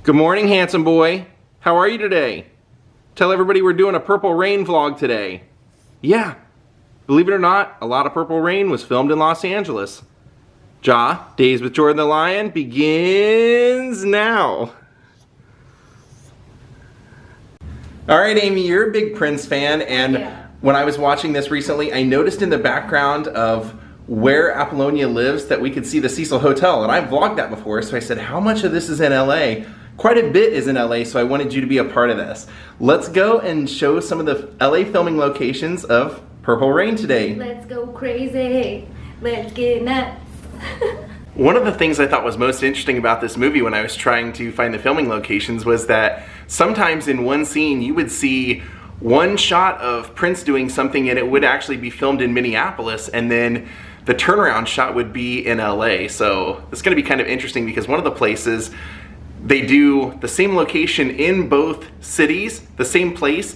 Good morning, handsome boy. How are you today? Tell everybody we're doing a Purple Rain vlog today. Yeah, believe it or not, a lot of Purple Rain was filmed in Los Angeles. Daze with Jordan the Lion begins now. All right, Amy, you're a big Prince fan, and when I was watching this recently, I noticed in the background of where Apollonia lives that we could see the Cecil Hotel, and I've vlogged that before, so I said, how much of this is in LA? Quite a bit is in LA, so I wanted you to be a part of this. Let's go and show some of the LA filming locations of Purple Rain today. Let's go crazy. Let's get nuts. One of the things I thought was most interesting about this movie when I was trying to find the filming locations was that sometimes in one scene you would see one shot of Prince doing something and it would actually be filmed in Minneapolis, and then the turnaround shot would be in LA. So it's going to be kind of interesting because one of the places they do the same location in both cities, the same place,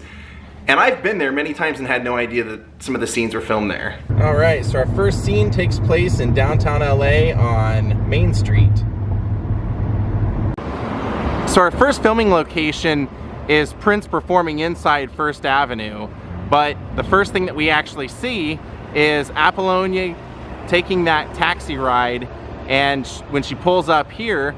and I've been there many times and had no idea that some of the scenes were filmed there. All right, so our first scene takes place in downtown LA on Main Street. So our first filming location is Prince performing inside First Avenue, but the first thing that we actually see is Apollonia taking that taxi ride, and when she pulls up here,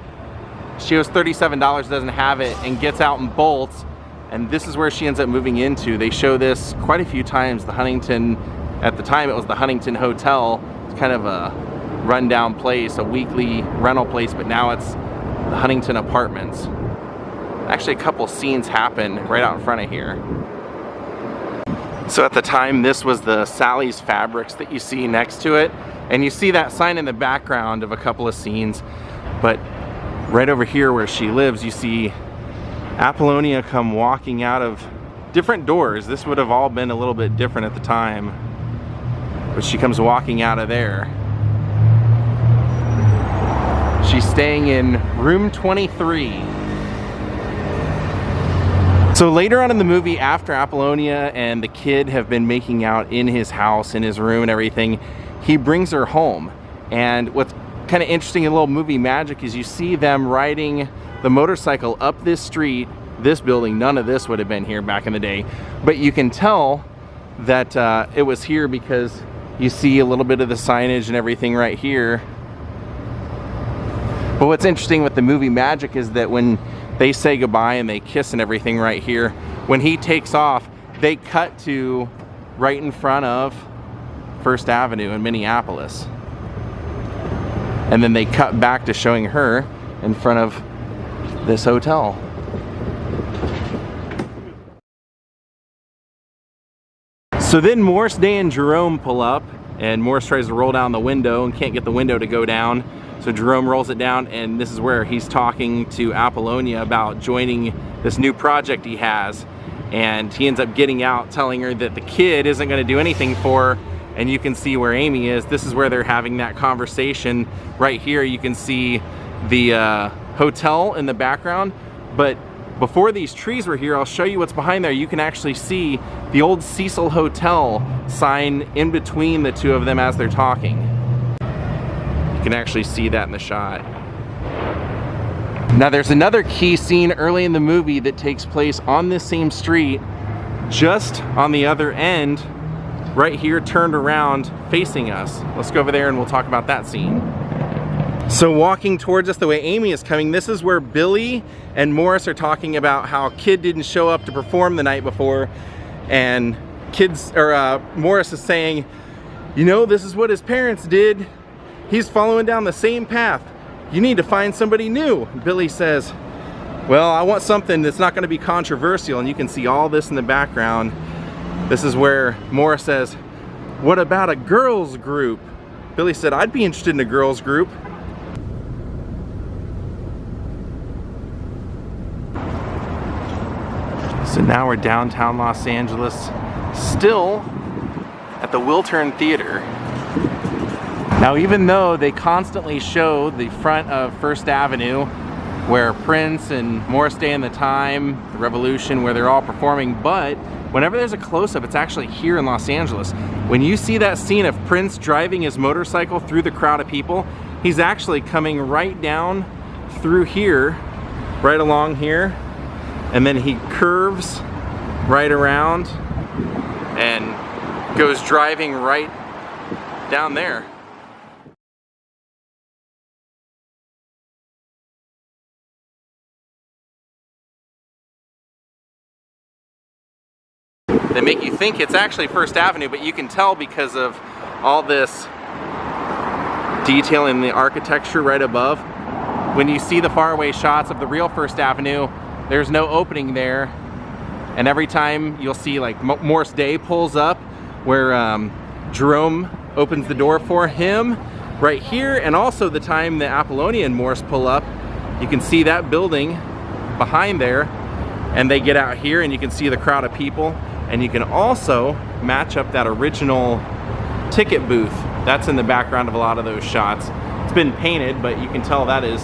she owes $37, doesn't have it, and gets out and bolts, and this is where she ends up moving into. They show this quite a few times. The Huntington, at the time it was the Huntington Hotel. It's kind of a rundown place, a weekly rental place, but now it's the Huntington Apartments. Actually, a couple scenes happen right out in front of here. So at the time, this was the Sally's Fabrics that you see next to it, and you see that sign in the background of a couple of scenes, but right over here where she lives, you see Apollonia come walking out of different doors. This would have all been a little bit different at the time, but she comes walking out of there. She's staying in room 23. So later on in the movie, after Apollonia and the kid have been making out in his house, in his room and everything, he brings her home. And what's kind of interesting in little movie magic is you see them riding the motorcycle up this street, this building. None of this would have been here back in the day, but you can tell that it was here because you see a little bit of the signage and everything right here. But what's interesting with the movie magic is that when they say goodbye and they kiss and everything right here, when he takes off, they cut to right in front of First Avenue in Minneapolis. And then they cut back to showing her in front of this hotel. So then Morris Day and Jerome pull up, and Morris tries to roll down the window and can't get the window to go down. So Jerome rolls it down, and this is where he's talking to Apollonia about joining this new project he has. And he ends up getting out, telling her that the kid isn't going to do anything for her. And you can see where Amy is. This is where they're having that conversation. Right here you can see the hotel in the background, but before these trees were here, I'll show you what's behind there. You can actually see the old Cecil Hotel sign in between the two of them as they're talking. You can actually see that in the shot. Now there's another key scene early in the movie that takes place on this same street, just on the other end, right here, turned around facing us. Let's go over there and we'll talk about that scene. So walking towards us the way Amy is coming, this is where Billy and Morris are talking about how Kid didn't show up to perform the night before, and Morris is saying, you know, this is what his parents did. He's following down the same path. You need to find somebody new. Billy says, well, I want something that's not going to be controversial, and you can see all this in the background. This is where Morris says, what about a girls group? Billy said, I'd be interested in a girls group. So now we're downtown Los Angeles, still at the Wiltern Theater. Now even though they constantly show the front of First Avenue, where Prince and Morris Day and the Time, the Revolution, where they're all performing, but whenever there's a close-up, it's actually here in Los Angeles. When you see that scene of Prince driving his motorcycle through the crowd of people, he's actually coming right down through here right along here, and then he curves right around and goes driving right down there. They make you think it's actually First Avenue, but you can tell because of all this detail in the architecture right above. When you see the faraway shots of the real First Avenue, there's no opening there. And every time you'll see like Morris Day pulls up where Jerome opens the door for him right here, and also the time that Apollonia and Morris pull up, you can see that building behind there, and they get out here and you can see the crowd of people. And you can also match up that original ticket booth. That's in the background of a lot of those shots. It's been painted, but you can tell that is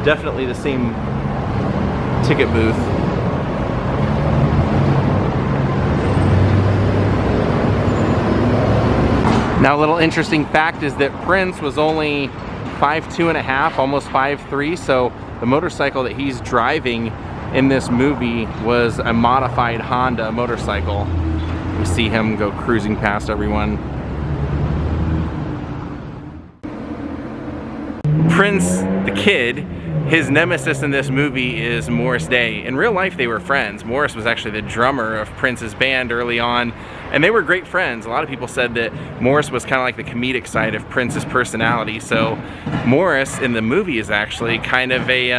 definitely the same ticket booth. Now, a little interesting fact is that Prince was only 5'2½", almost 5'3", so the motorcycle that he's driving in this movie was a modified Honda motorcycle. We see him go cruising past everyone. Prince, the kid, his nemesis in this movie is Morris Day. In real life, they were friends. Morris was actually the drummer of Prince's band early on, and they were great friends. A lot of people said that Morris was kind of like the comedic side of Prince's personality. So Morris in the movie is actually kind of a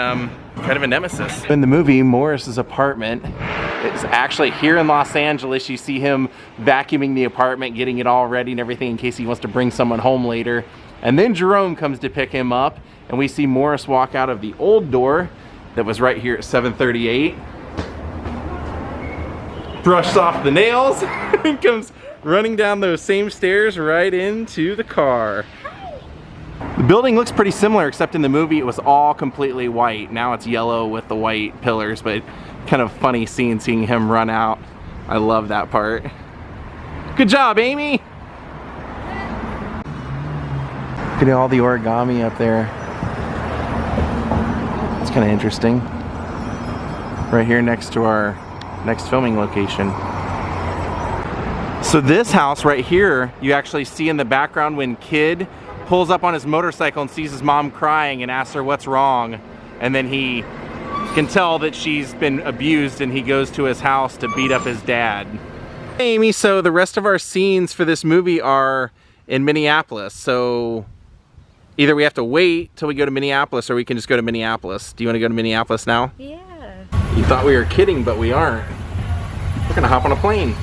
nemesis. In the movie, Morris's apartment is actually here in Los Angeles. You see him vacuuming the apartment, getting it all ready and everything in case he wants to bring someone home later. And then Jerome comes to pick him up, and we see Morris walk out of the old door that was right here at 738. Brushes off the nails and comes running down those same stairs right into the car. The building looks pretty similar, except in the movie it was all completely white. Now it's yellow with the white pillars, but kind of funny seeing him run out. I love that part. Good job, Amy! Look at all the origami up there. It's kind of interesting. Right here next to our next filming location. So this house right here, you actually see in the background when Kid pulls up on his motorcycle and sees his mom crying and asks her what's wrong. And then he can tell that she's been abused and he goes to his house to beat up his dad. Hey Amy, so the rest of our scenes for this movie are in Minneapolis. So either we have to wait till we go to Minneapolis or we can just go to Minneapolis. Do you want to go to Minneapolis now? Yeah. You thought we were kidding, but we aren't. We're gonna hop on a plane.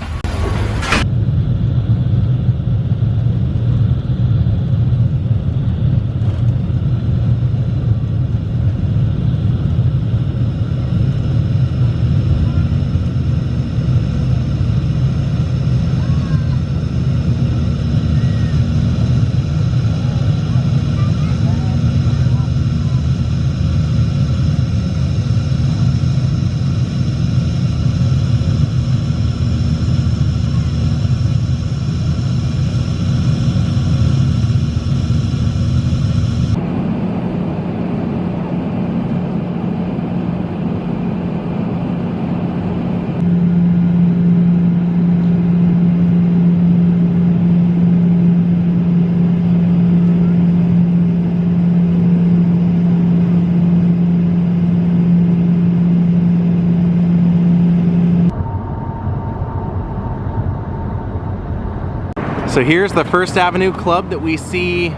So here's the First Avenue Club that we see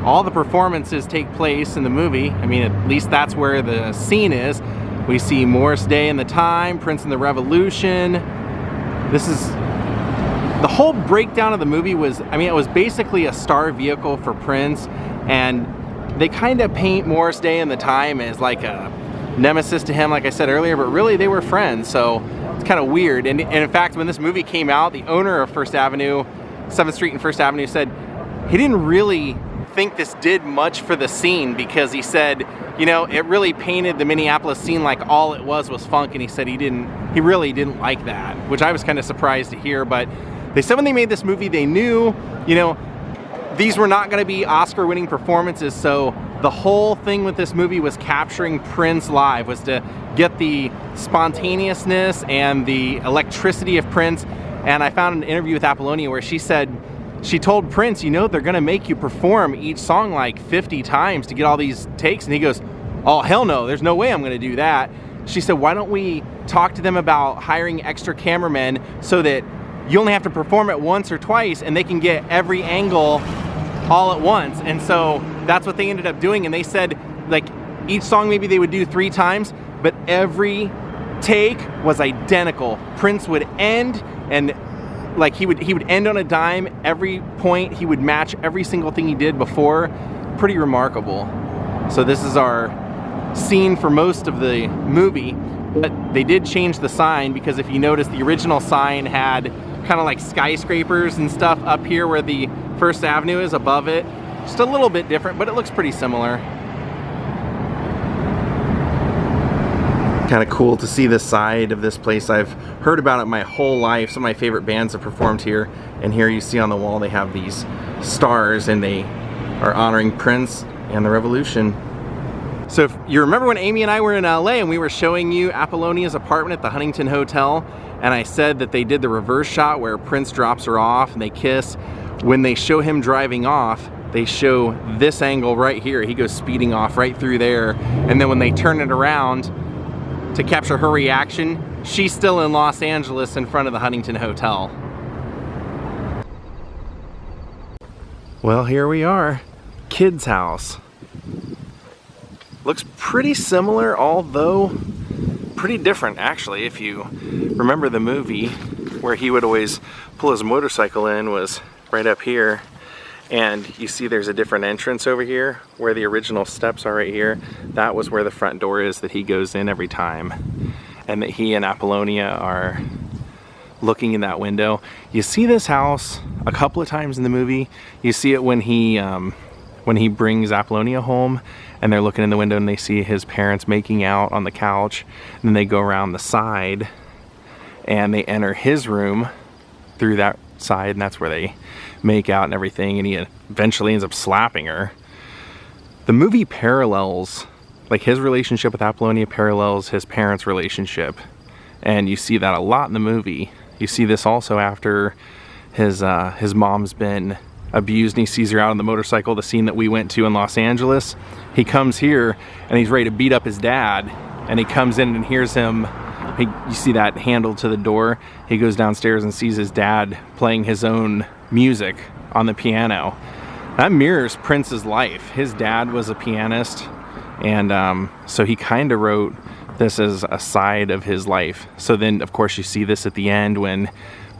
all the performances take place in the movie. I mean, at least that's where the scene is. We see Morris Day and the Time, Prince and the Revolution. This is, the whole breakdown of the movie was, I mean, it was basically a star vehicle for Prince, and they kind of paint Morris Day and the Time as like a nemesis to him, like I said earlier, but really they were friends, so it's kind of weird. And in fact, when this movie came out, the owner of First Avenue, 7th Street and First Avenue, said he didn't really think this did much for the scene because he said, you know, it really painted the Minneapolis scene like all it was funk, and he said he really didn't like that, which I was kind of surprised to hear. But they said when they made this movie, they knew, you know, these were not going to be Oscar-winning performances, so the whole thing with this movie was capturing Prince live, was to get the spontaneousness and the electricity of Prince. And I found an interview with Apollonia where she said, she told Prince, you know, they're gonna make you perform each song like 50 times to get all these takes. And he goes, oh, hell no, there's no way I'm gonna do that. She said, why don't we talk to them about hiring extra cameramen so that you only have to perform it once or twice and they can get every angle all at once. And so that's what they ended up doing. And they said, like, each song maybe they would do 3 times, but every take was identical. Prince would end, and like he would end on a dime. Every point he would match every single thing he did before. Pretty remarkable. So this is our scene for most of the movie, but they did change the sign, because if you notice, the original sign had kind of like skyscrapers and stuff up here where the First Avenue is above it. Just a little bit different, but it looks pretty similar. Kind of cool to see this side of this place. I've heard about it my whole life. Some of my favorite bands have performed here, and here you see on the wall they have these stars, and they are honoring Prince and the Revolution. So if you remember when Amy and I were in LA and we were showing you Apollonia's apartment at the Huntington Hotel, and I said that they did the reverse shot where Prince drops her off and they kiss. When they show him driving off, they show this angle right here. He goes speeding off right through there, and then when they turn it around to capture her reaction, she's still in Los Angeles in front of the Huntington Hotel. Well, here we are, kid's house. Looks pretty similar, although pretty different actually. If you remember the movie, where he would always pull his motorcycle in was right up here. And you see there's a different entrance over here where the original steps are right here. That was where the front door is that he goes in every time. And that he and Apollonia are looking in that window. You see this house a couple of times in the movie. You see it when he brings Apollonia home, and they're looking in the window and they see his parents making out on the couch. And then they go around the side and they enter his room through that side, and that's where they make out and everything, and he eventually ends up slapping her. The movie parallels, like, his relationship with Apollonia parallels his parents' relationship, and you see that a lot in the movie. You see this also after his mom's been abused and he sees her out on the motorcycle, the scene that we went to in Los Angeles. He comes here and he's ready to beat up his dad, and he comes in and hears him. You see that handle to the door. He goes downstairs and sees his dad playing his own music on the piano. That mirrors Prince's life. His dad was a pianist, and so he kind of wrote this as a side of his life. So then, of course, you see this at the end when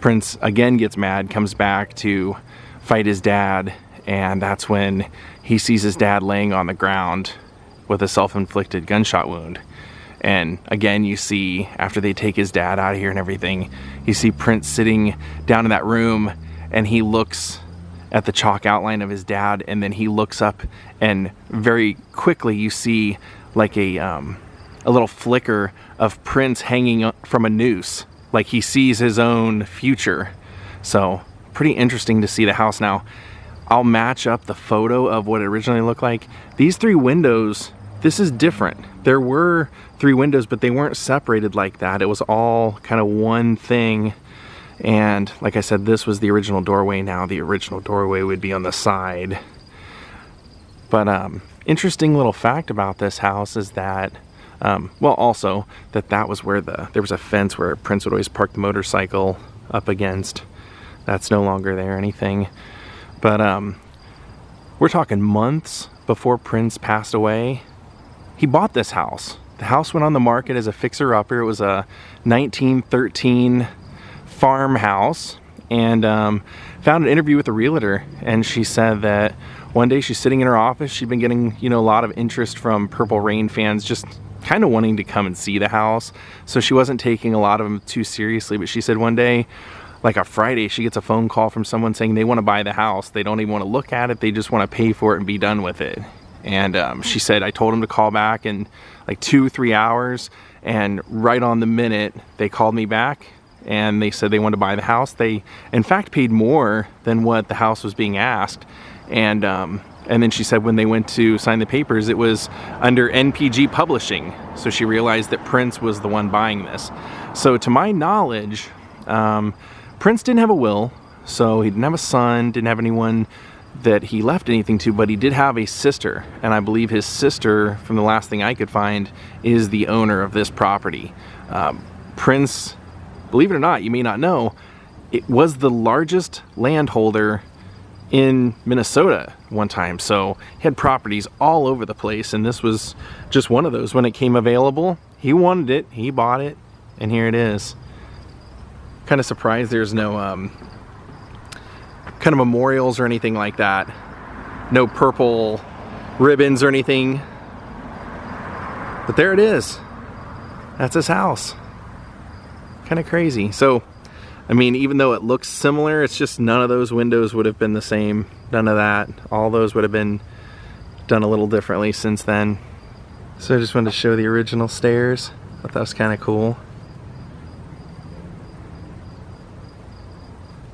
Prince again gets mad, comes back to fight his dad, and that's when he sees his dad laying on the ground with a self-inflicted gunshot wound. And again, you see, after they take his dad out of here and everything, you see Prince sitting down in that room, and he looks at the chalk outline of his dad, and then he looks up, and very quickly you see like a little flicker of Prince hanging from a noose, like he sees his own future. So pretty interesting to see the house. Now, I'll match up the photo of what it originally looked like. These 3 windows, this is different. There were 3 windows, but they weren't separated like that. It was all kind of one thing. And like I said, this was the original doorway. Now the original doorway would be on the side. But interesting little fact about this house is that, well, also that was where there was a fence where Prince would always park the motorcycle up against. That's no longer there or anything. But we're talking months before Prince passed away. He bought this house. The house went on the market as a fixer-upper. It was a 1913 farmhouse, and found an interview with a realtor, and she said that one day she's sitting in her office. She'd been getting, a lot of interest from Purple Rain fans, just kind of wanting to come and see the house. So she wasn't taking a lot of them too seriously, but she said one day, like a Friday, she gets a phone call from someone saying they want to buy the house. They don't even want to look at it. They just want to pay for it and be done with it. And she said, I told them to call back in like 2-3 hours, and right on the minute they called me back and they said they wanted to buy the house. They in fact paid more than what the house was being asked, And then she said when they went to sign the papers, it was under NPG Publishing. So she realized that Prince was the one buying this. So to my knowledge, Prince didn't have a will, so he didn't have a son, didn't have anyone that he left anything to, but he did have a sister. And I believe his sister, from the last thing I could find, is the owner of this property. Prince, believe it or not, you may not know, it was the largest landholder in Minnesota one time. So he had properties all over the place, and this was just one of those. When it came available, he wanted it, he bought it, and here it is. Kind of surprised there's no kind of memorials or anything like that. No purple ribbons or anything. But there it is. That's his house. Kind of crazy. So, I mean, even though it looks similar, it's just none of those windows would have been the same. None of that. All those would have been done a little differently since then. So I just wanted to show the original stairs. Thought that was kind of cool.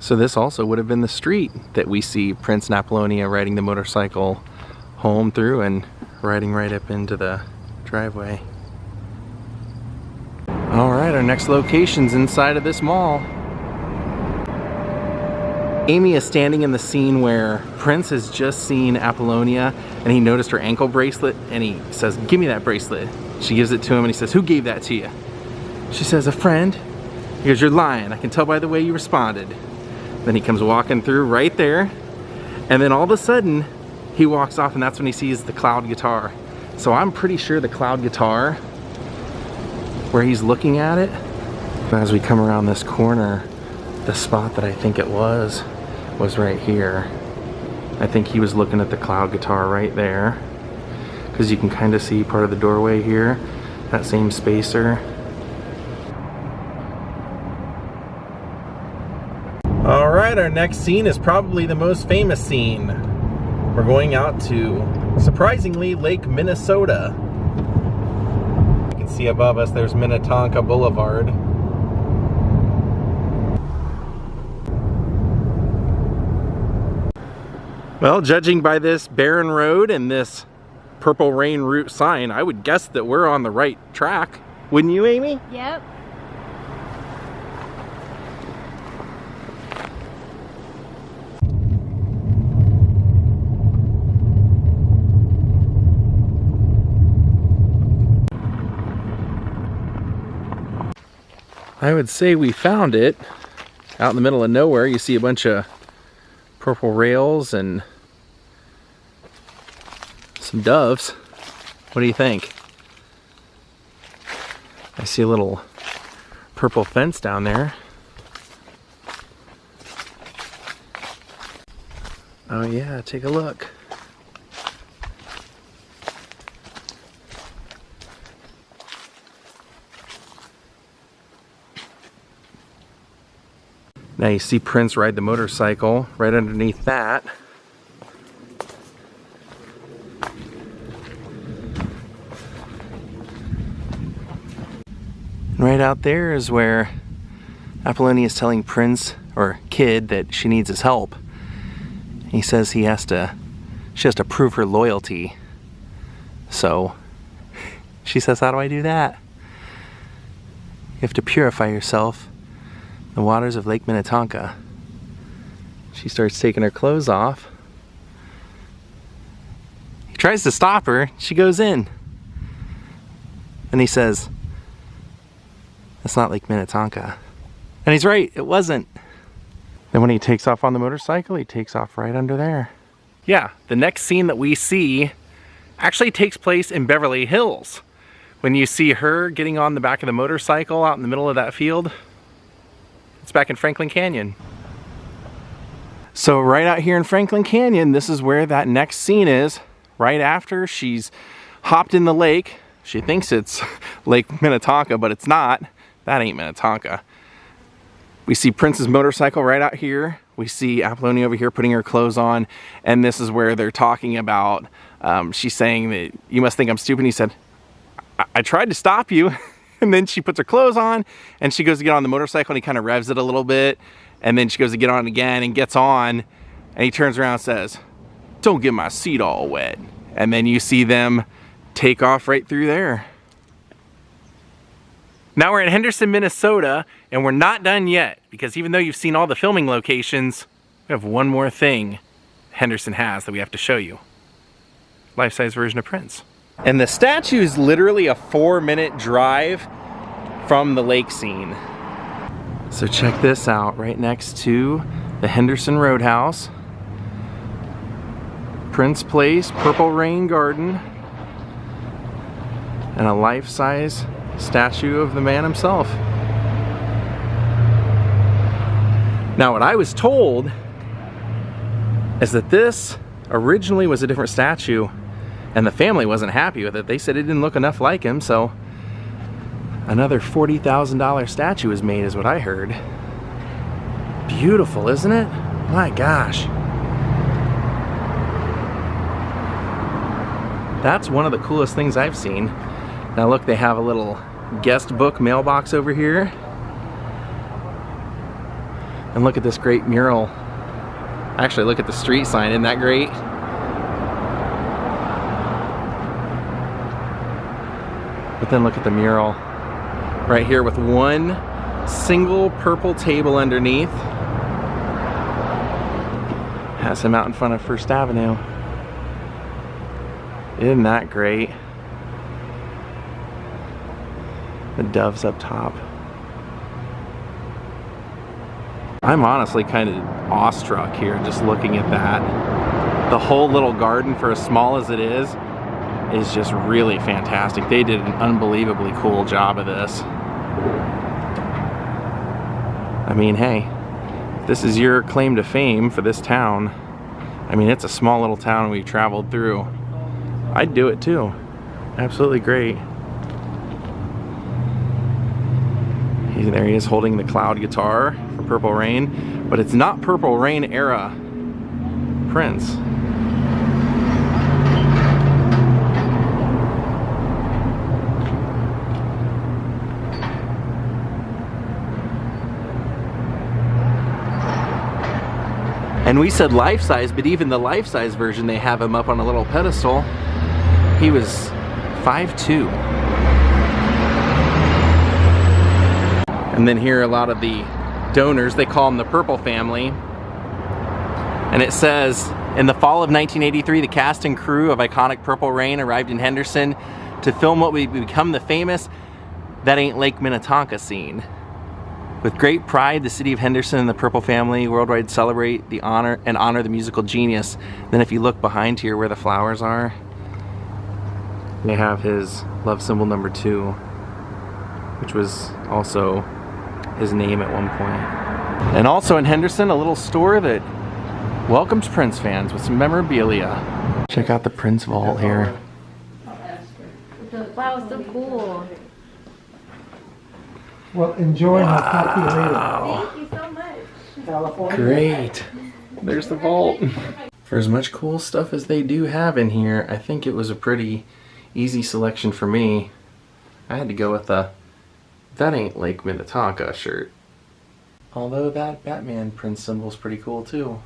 So this also would have been the street that we see Prince and Apollonia riding the motorcycle home through and riding right up into the driveway. All right, our next location's inside of this mall. Amy is standing in the scene where Prince has just seen Apollonia and he noticed her ankle bracelet and he says, "Give me that bracelet." She gives it to him and he says, "Who gave that to you?" She says, "A friend." He goes, "You're lying. I can tell by the way you responded." Then he comes walking through right there, and then all of a sudden he walks off, and that's when he sees the cloud guitar. So I'm pretty sure the cloud guitar, where he's looking at it, as we come around this corner, the spot that I think it was right here. I think he was looking at the cloud guitar right there, because you can kind of see part of the doorway here, that same spacer. Alright, our next scene is probably the most famous scene. We're going out to, surprisingly, Lake Minnesota. You can see above us there's Minnetonka Boulevard. Well, judging by this barren road and this Purple Rain route sign, I would guess that we're on the right track. Wouldn't you, Amy? Yep. I would say we found it. Out in the middle of nowhere, you see a bunch of purple rails and some doves. What do you think? I see a little purple fence down there. Oh yeah, take a look. Now you see Prince ride the motorcycle right underneath that. Right out there is where Apollonia is telling Prince, or Kid, that she needs his help. He says she has to prove her loyalty. So she says, "How do I do that?" You have to purify yourself in the waters of Lake Minnetonka. She starts taking her clothes off. He tries to stop her. She goes in. And he says, "That's not Lake Minnetonka." And he's right, it wasn't. Then when he takes off on the motorcycle, he takes off right under there. Yeah, the next scene that we see actually takes place in Beverly Hills. When you see her getting on the back of the motorcycle out in the middle of that field, it's back in Franklin Canyon. So right out here in Franklin Canyon, this is where that next scene is. Right after she's hopped in the lake. She thinks it's Lake Minnetonka, but it's not. That ain't Minnetonka. We see Prince's motorcycle right out here. We see Apollonia over here putting her clothes on. And this is where they're talking about, she's saying that, "You must think I'm stupid." He said, I tried to stop you." And then she puts her clothes on and she goes to get on the motorcycle and he kind of revs it a little bit. And then she goes to get on again and gets on. And he turns around and says, Don't get my seat all wet. And then you see them take off right through there. Now we're in Henderson, Minnesota, and we're not done yet, because even though you've seen all the filming locations, we have one more thing Henderson has that we have to show you. Life-size version of Prince. And the statue is literally a 4-minute drive from the lake scene. So check this out, right next to the Henderson Roadhouse. Prince Place, Purple Rain Garden, and a life-size statue of the man himself. Now what I was told is that this originally was a different statue and the family wasn't happy with it. They said it didn't look enough like him, so another $40,000 statue was made is what I heard. Beautiful, isn't it? My gosh. That's one of the coolest things I've seen. Now look, they have a little guest book mailbox over here. And look at this great mural. Actually, look at the street sign, isn't that great? But then look at the mural right here with one single purple table underneath. Has him out in front of First Avenue. Isn't that great? The doves up top. I'm honestly kind of awestruck here just looking at that. The whole little garden, for as small as it is just really fantastic. They did an unbelievably cool job of this. I mean, hey, if this is your claim to fame for this town, I mean, it's a small little town we traveled through. I'd do it too. Absolutely great. There he is holding the cloud guitar for Purple Rain, but it's not Purple Rain era Prince. And we said life-size, but even the life-size version, they have him up on a little pedestal. He was 5'2". And then here are a lot of the donors. They call them the Purple family. And it says, in the fall of 1983, the cast and crew of iconic Purple Rain arrived in Henderson to film what would become the famous That Ain't Lake Minnetonka scene. With great pride, the city of Henderson and the Purple family worldwide celebrate the honor the musical genius. Then if you look behind here where the flowers are, they have his love symbol number 2, which was also his name at one point. And also in Henderson, a little store that welcomes Prince fans with some memorabilia. Check out the Prince vault here. Wow, so cool. Well, enjoy. I'll talk to you later. Thank you so much. California. Great. There's the vault. For as much cool stuff as they do have in here, I think it was a pretty easy selection for me. I had to go with the That Ain't Lake Minnetonka shirt. Although that Batman Prince symbol is pretty cool too.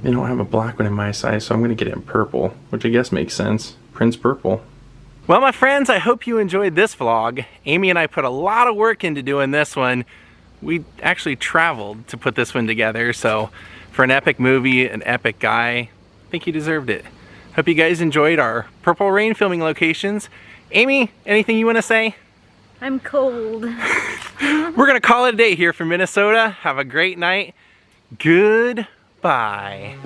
They don't have a black one in my size, so I'm going to get it in purple, which I guess makes sense. Prince Purple. Well, my friends, I hope you enjoyed this vlog. Amy and I put a lot of work into doing this one. We actually traveled to put this one together, so for an epic movie, an epic guy, I think he deserved it. Hope you guys enjoyed our Purple Rain filming locations. Amy, anything you want to say? I'm cold. We're gonna call it a day here from Minnesota. Have a great night. Goodbye.